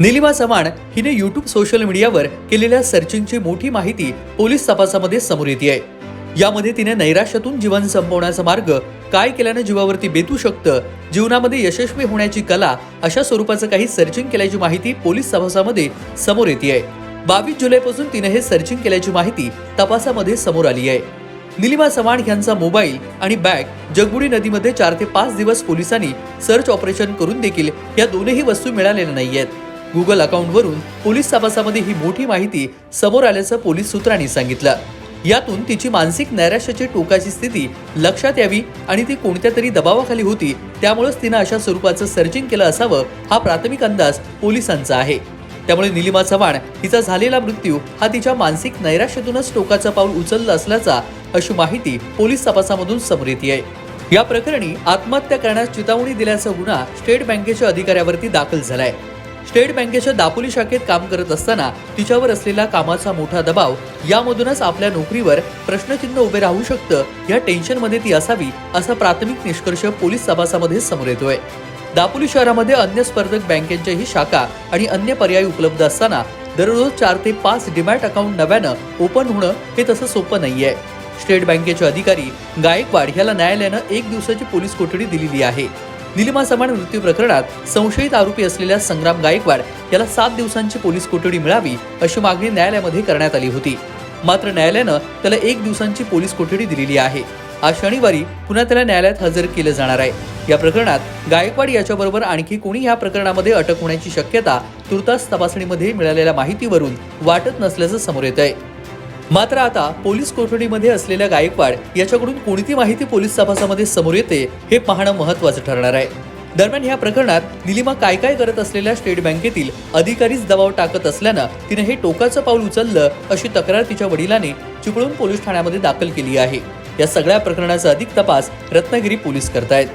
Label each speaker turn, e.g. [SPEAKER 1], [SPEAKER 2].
[SPEAKER 1] निलिमा चव्हाण हिने YouTube social मीडियावर केलेल्या सर्चिंगची मोठी माहिती पोलीस तपासामध्ये समोर येते आहे। यामध्ये तिने नैराश्यातून जीवन संपवण्याचा मार्ग, काय केल्याने जीवावरती बेतू शकतं, जीवनामध्ये यशस्वी होण्याची कला अशा स्वरूपाचं काही सर्चिंग केल्याची माहिती पोलीस तपासामध्ये समोर येते आहे। 22 जुलैपासून तिने हे सर्चिंग केल्याची माहिती तपासामध्ये समोर आली आहे। निलिमा चव्हाण यांचा मोबाईल आणि बॅग जगबुडी नदीमध्ये 4 ते 5 दिवस पोलिसांनी सर्च ऑपरेशन करून देखील या दोनही वस्तू मिळालेल्या नाहीयेत। गुगल अकाउंटवरून पोलीस तपासामध्ये ही मोठी माहिती समोर आल्याचं पोलीस सूत्रांनी सांगितलं। यातून तिची मानसिक नैराश्याची टोकाची स्थिती लक्षात यावी आणि ती कोणत्या तरी दबावाखाली होती, त्यामुळेच तिनं अशा स्वरूपाचं सर्चिंग केलं असावं हा प्राथमिक अंदाज पोलिसांचा आहे। त्यामुळे निलिमा चव्हाण हिचा झालेला मृत्यू हा तिच्या मानसिक नैराश्यातूनच टोकाचं पाऊल उचललं असल्याचा अशी माहिती पोलीस तपासामधून समोर येते आहे। या प्रकरणी आत्महत्या करण्यास चितावणी दिल्याचा गुन्हा स्टेट बँकेच्या अधिकाऱ्यावरती दाखल झालाय। स्टेट बँकेच्या दापोली शाखेत काम करत असताना तिच्यावर असलेला कामाचा मोठा दबाव, यामधूनच आपल्या नोकरीवर प्रश्नचिन्ह उभे राहू शकतं, या टेन्शनमध्ये ती असावी असा प्राथमिक निष्कर्ष पोलीस तपासामध्ये समोर येतोय। दापोली शहरामध्ये अन्य स्पर्धक बँकेच्याही शाखा आणि अन्य पर्याय उपलब्ध असताना दररोज 4 ते 5 डीमॅट अकाउंट नव्यानं ओपन होणं हे तसं सोपं नाहीये। स्टेट बँकेचे अधिकारी गायकवाड याला न्यायालयानं 1 दिवसाची पोलीस कोठडी दिलेली आहे। निलिमा चव्हाण मृत्यू प्रकरणात संशयित आरोपी असलेल्या संग्राम गायकवाड याला 7 दिवसांची पोलीस कोठडी मिळावी अशी मागणी न्यायालयामध्ये करण्यात आली होती। मात्र न्यायालयानं त्याला 1 दिवसांची पोलीस कोठडी दिलेली आहे। आज शनिवारी पुन्हा त्याला न्यायालयात हजर केलं जाणार आहे। या प्रकरणात गायकवाड याच्याबरोबर आणखी कोणी या प्रकरणामध्ये अटक होण्याची शक्यता तुर्तास तपासणीमध्ये मिळालेल्या माहितीवरून वाटत नसल्याचं समोर येत आहे। मात्र आता पोलीस कोठडीमध्ये असलेल्या गायकवाड याच्याकडून कोणती माहिती पोलीस तपासामध्ये समोर येते हे पाहणं महत्त्वाचं ठरणार आहे। दरम्यान या प्रकरणात निलिमा काय करत असलेल्या स्टेट बँकेतील अधिकारीच दबाव टाकत असल्यानं तिने हे टोकाचं पाऊल उचललं अशी तक्रार तिच्या वडिलांनी चिपळूण पोलीस ठाण्यामध्ये दाखल केली आहे। या सगळ्या प्रकरणाचा अधिक तपास रत्नागिरी पोलीस करतायत।